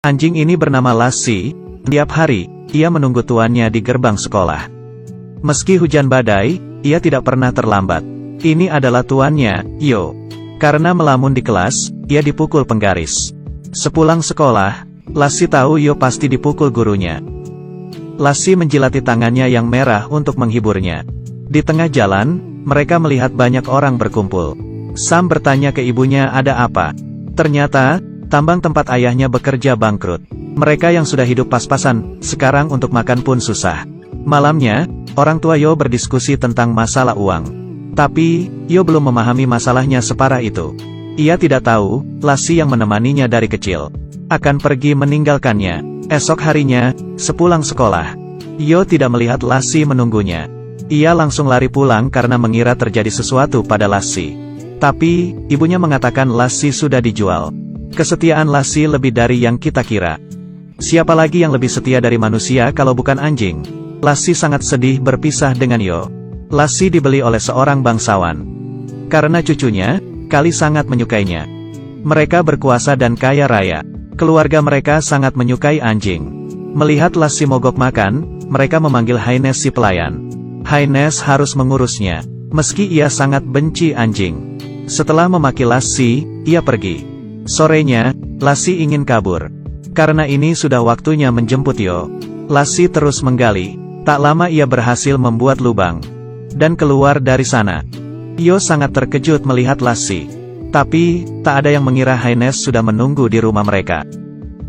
Anjing ini bernama Lassie. Tiap hari, ia menunggu tuannya di gerbang sekolah. Meski hujan badai, ia tidak pernah terlambat. Ini adalah tuannya, Yo. Karena melamun di kelas, ia dipukul penggaris. Sepulang sekolah, Lassie tahu Yo pasti dipukul gurunya. Lassie menjilati tangannya yang merah untuk menghiburnya. Di tengah jalan, mereka melihat banyak orang berkumpul. Sam bertanya ke ibunya ada apa. Ternyata, tambang tempat ayahnya bekerja bangkrut. Mereka yang sudah hidup pas-pasan, sekarang untuk makan pun susah. Malamnya, orang tua Yo berdiskusi tentang masalah uang. Tapi, Yo belum memahami masalahnya separah itu. Ia tidak tahu, Lassie yang menemaninya dari kecil akan pergi meninggalkannya. Esok harinya, sepulang sekolah, Yo tidak melihat Lassie menunggunya. Ia langsung lari pulang karena mengira terjadi sesuatu pada Lassie. Tapi, ibunya mengatakan Lassie sudah dijual. Kesetiaan Lassie lebih dari yang kita kira. Siapa lagi yang lebih setia dari manusia kalau bukan anjing? Lassie sangat sedih berpisah dengan Yo. Lassie dibeli oleh seorang bangsawan. Karena cucunya, Kali sangat menyukainya. Mereka berkuasa dan kaya raya. Keluarga mereka sangat menyukai anjing. Melihat Lassie mogok makan, mereka memanggil Haines si pelayan. Haines harus mengurusnya, meski ia sangat benci anjing. Setelah memaki Lassie, ia pergi. Sorenya, Lassie ingin kabur. Karena ini sudah waktunya menjemput Yo. Lassie terus menggali. Tak lama ia berhasil membuat lubang dan keluar dari sana. Yo sangat terkejut melihat Lassie. Tapi, tak ada yang mengira Haines sudah menunggu di rumah mereka.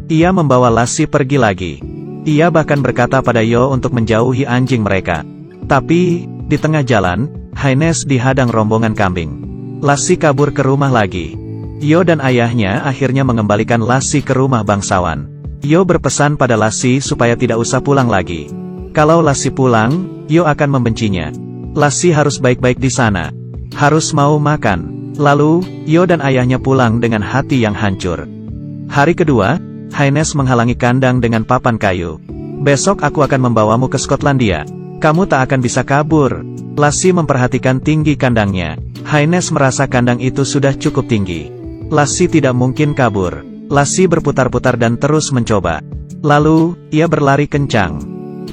Ia membawa Lassie pergi lagi. Ia bahkan berkata pada Yo untuk menjauhi anjing mereka. Tapi, di tengah jalan, Haines dihadang rombongan kambing. Lassie kabur ke rumah lagi. Yo dan ayahnya akhirnya mengembalikan Lassie ke rumah bangsawan. Yo berpesan pada Lassie supaya tidak usah pulang lagi. Kalau Lassie pulang, Yo akan membencinya. Lassie harus baik-baik di sana. Harus mau makan. Lalu, Yo dan ayahnya pulang dengan hati yang hancur. Hari kedua, Haines menghalangi kandang dengan papan kayu. Besok aku akan membawamu ke Skotlandia. Kamu tak akan bisa kabur. Lassie memperhatikan tinggi kandangnya. Haines merasa kandang itu sudah cukup tinggi. Lassie tidak mungkin kabur. Lassie berputar-putar dan terus mencoba. Lalu, ia berlari kencang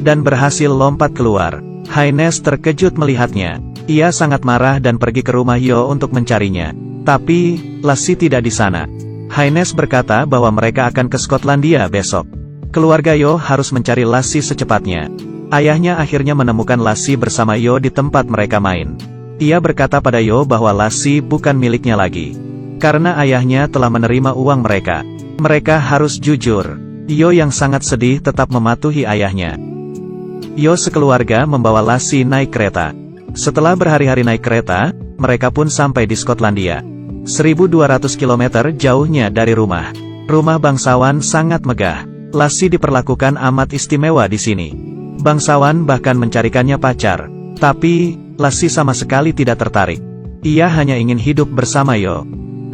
dan berhasil lompat keluar. Haines terkejut melihatnya. Ia sangat marah dan pergi ke rumah Yo untuk mencarinya. Tapi, Lassie tidak di sana. Haines berkata bahwa mereka akan ke Skotlandia besok. Keluarga Yo harus mencari Lassie secepatnya. Ayahnya akhirnya menemukan Lassie bersama Yo di tempat mereka main. Ia berkata pada Yo bahwa Lassie bukan miliknya lagi. Karena ayahnya telah menerima uang mereka. Mereka harus jujur. Yo yang sangat sedih tetap mematuhi ayahnya. Yo sekeluarga membawa Lassie naik kereta. Setelah berhari-hari naik kereta, mereka pun sampai di Skotlandia. 1.200 km jauhnya dari rumah. Rumah bangsawan sangat megah. Lassie diperlakukan amat istimewa di sini. Bangsawan bahkan mencarikannya pacar. Tapi, Lassie sama sekali tidak tertarik. Ia hanya ingin hidup bersama Yo.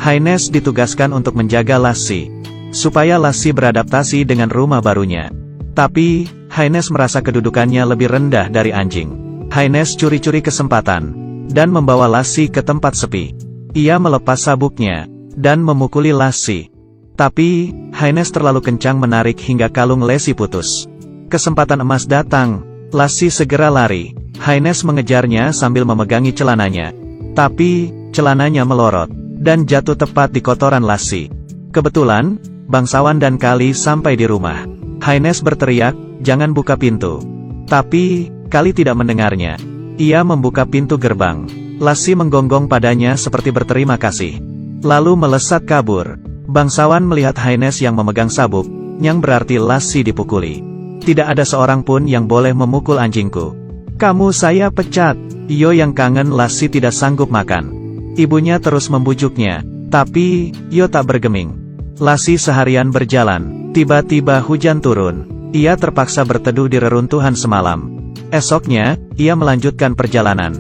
Haines ditugaskan untuk menjaga Lassie, supaya Lassie beradaptasi dengan rumah barunya. Tapi, Haines merasa kedudukannya lebih rendah dari anjing. Haines curi-curi kesempatan, dan membawa Lassie ke tempat sepi. Ia melepas sabuknya, dan memukuli Lassie. Tapi, Haines terlalu kencang menarik hingga kalung Lassie putus. Kesempatan emas datang. Lassie segera lari. Haines mengejarnya sambil memegangi celananya. Tapi, celananya melorot, dan jatuh tepat di kotoran Lassie. Kebetulan, bangsawan dan Kali sampai di rumah. Haines berteriak, "Jangan buka pintu." Tapi, Kali tidak mendengarnya. Ia membuka pintu gerbang. Lassie menggonggong padanya seperti berterima kasih. Lalu melesat kabur. Bangsawan melihat Haines yang memegang sabuk, yang berarti Lassie dipukuli. Tidak ada seorang pun yang boleh memukul anjingku. Kamu saya pecat. Yo yang kangen Lassie tidak sanggup makan. Ibunya terus membujuknya. Tapi, Yo tak bergeming. Lassie seharian berjalan. Tiba-tiba hujan turun. Ia terpaksa berteduh di reruntuhan semalam. Esoknya, ia melanjutkan perjalanan.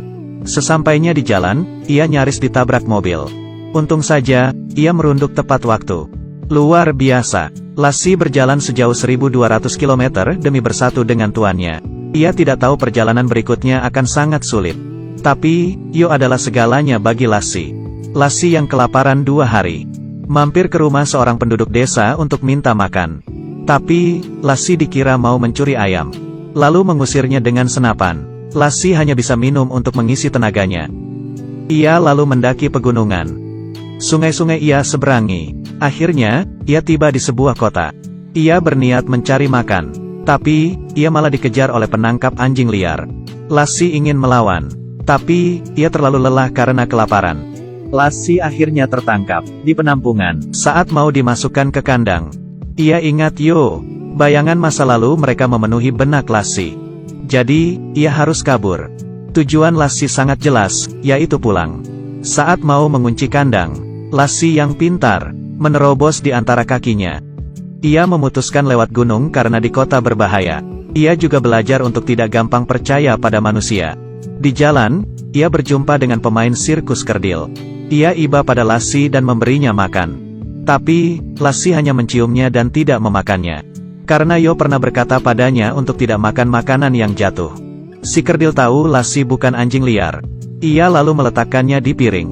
Sesampainya di jalan, ia nyaris ditabrak mobil. Untung saja, ia merunduk tepat waktu. Luar biasa. Lassie berjalan sejauh 1.200 km demi bersatu dengan tuannya. Ia tidak tahu perjalanan berikutnya akan sangat sulit. Tapi, Yo adalah segalanya bagi Lassie. Lassie yang kelaparan 2 hari. Mampir ke rumah seorang penduduk desa untuk minta makan. Tapi, Lassi dikira mau mencuri ayam. Lalu mengusirnya dengan senapan. Lassi hanya bisa minum untuk mengisi tenaganya. Ia lalu mendaki pegunungan. Sungai-sungai ia seberangi. Akhirnya, ia tiba di sebuah kota. Ia berniat mencari makan. Tapi, ia malah dikejar oleh penangkap anjing liar. Lassi ingin melawan. Tapi, ia terlalu lelah karena kelaparan. Lassi akhirnya tertangkap di penampungan saat mau dimasukkan ke kandang. Ia ingat bayangan masa lalu mereka memenuhi benak Lassi. Jadi, ia harus kabur. Tujuan Lassi sangat jelas, yaitu pulang. Saat mau mengunci kandang, Lassi yang pintar menerobos di antara kakinya. Ia memutuskan lewat gunung karena di kota berbahaya. Ia juga belajar untuk tidak gampang percaya pada manusia. Di jalan, ia berjumpa dengan pemain sirkus kerdil. Ia iba pada Lassi dan memberinya makan. Tapi, Lassi hanya menciumnya dan tidak memakannya. Karena pernah berkata padanya untuk tidak makan makanan yang jatuh. Si kerdil tahu Lassi bukan anjing liar. Ia lalu meletakkannya di piring.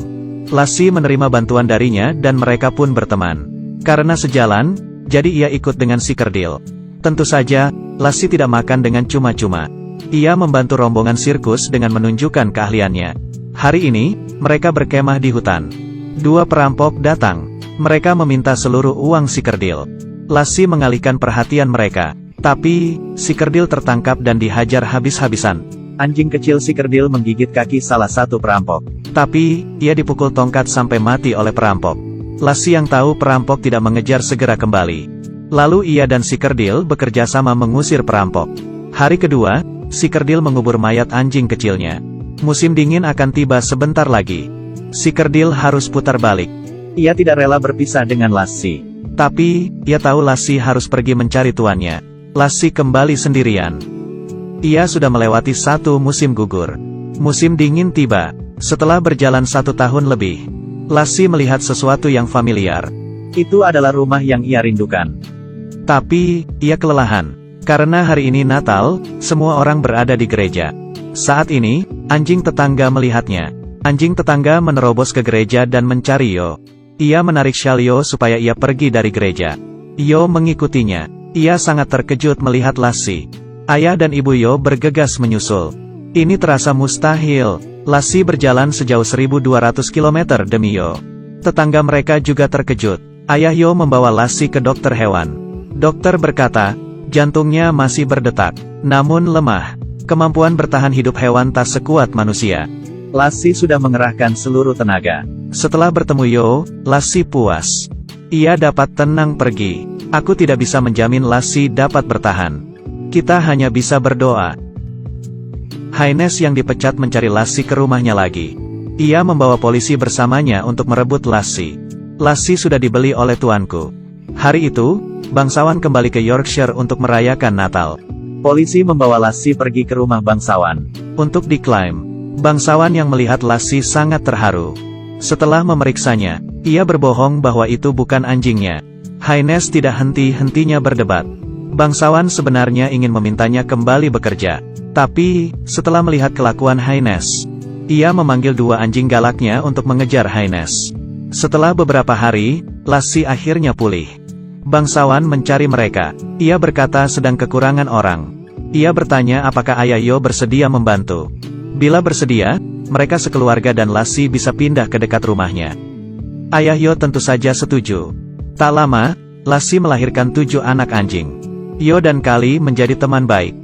Lassi menerima bantuan darinya dan mereka pun berteman. Karena sejalan, jadi ia ikut dengan si kerdil. Tentu saja, Lassi tidak makan dengan cuma-cuma. Ia membantu rombongan sirkus dengan menunjukkan keahliannya. Hari ini, mereka berkemah di hutan. Dua perampok datang. Mereka meminta seluruh uang si kerdil. Lassi mengalihkan perhatian mereka. Tapi, si kerdil tertangkap dan dihajar habis-habisan. Anjing kecil si kerdil menggigit kaki salah satu perampok. Tapi, ia dipukul tongkat sampai mati oleh perampok. Lassi yang tahu perampok tidak mengejar segera kembali. Lalu ia dan si kerdil bekerja sama mengusir perampok. Hari kedua, si kerdil mengubur mayat anjing kecilnya. Musim dingin akan tiba sebentar lagi. Si kerdil harus putar balik. Ia tidak rela berpisah dengan Lassi. Tapi, ia tahu Lassi harus pergi mencari tuannya. Lassi kembali sendirian. Ia sudah melewati satu musim gugur. Musim dingin tiba. Setelah berjalan 1 tahun lebih, Lassi melihat sesuatu yang familiar. Itu adalah rumah yang ia rindukan. Tapi, ia kelelahan. Karena hari ini Natal, semua orang berada di gereja. Saat ini, anjing tetangga melihatnya. Anjing tetangga menerobos ke gereja dan mencari Ia menarik syal supaya ia pergi dari gereja. Mengikutinya. Ia sangat terkejut melihat Lassi. Ayah dan ibu bergegas menyusul. Ini terasa mustahil. Lassi berjalan sejauh 1.200 km demi Tetangga mereka juga terkejut. Ayah membawa Lassi ke dokter hewan. Dokter berkata, jantungnya masih berdetak, namun lemah. Kemampuan bertahan hidup hewan tak sekuat manusia. Lassi sudah mengerahkan seluruh tenaga. Setelah bertemu Lassi puas. Ia dapat tenang pergi. Aku tidak bisa menjamin Lassi dapat bertahan. Kita hanya bisa berdoa. Haines yang dipecat mencari Lassi ke rumahnya lagi. Ia membawa polisi bersamanya untuk merebut Lassi. Lassi sudah dibeli oleh tuanku. Hari itu, bangsawan kembali ke Yorkshire untuk merayakan Natal. Polisi membawa Lassi pergi ke rumah bangsawan untuk diklaim. Bangsawan yang melihat Lassi sangat terharu. Setelah memeriksanya, ia berbohong bahwa itu bukan anjingnya. Haines tidak henti-hentinya berdebat. Bangsawan sebenarnya ingin memintanya kembali bekerja. Tapi, setelah melihat kelakuan Haines, ia memanggil 2 anjing galaknya untuk mengejar Haines. Setelah beberapa hari, Lassi akhirnya pulih. Bangsawan mencari mereka. Ia berkata sedang kekurangan orang. Ia bertanya apakah ayah bersedia membantu. Bila bersedia, mereka sekeluarga dan Lassi bisa pindah ke dekat rumahnya. Ayah tentu saja setuju. Tak lama, Lassi melahirkan 7 anak anjing. Dan Kali menjadi teman baik.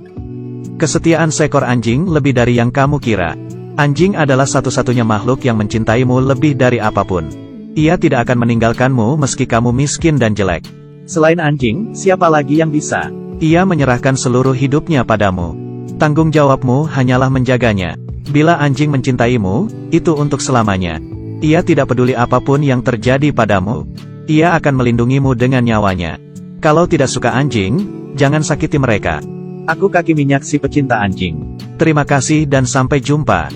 Kesetiaan seekor anjing lebih dari yang kamu kira. Anjing adalah satu-satunya makhluk yang mencintaimu lebih dari apapun. Ia tidak akan meninggalkanmu meski kamu miskin dan jelek. Selain anjing, siapa lagi yang bisa? Ia menyerahkan seluruh hidupnya padamu. Tanggung jawabmu hanyalah menjaganya. Bila anjing mencintaimu, itu untuk selamanya. Ia tidak peduli apapun yang terjadi padamu. Ia akan melindungimu dengan nyawanya. Kalau tidak suka anjing, jangan sakiti mereka. Aku Kaki Minyak si pecinta anjing. Terima kasih dan sampai jumpa.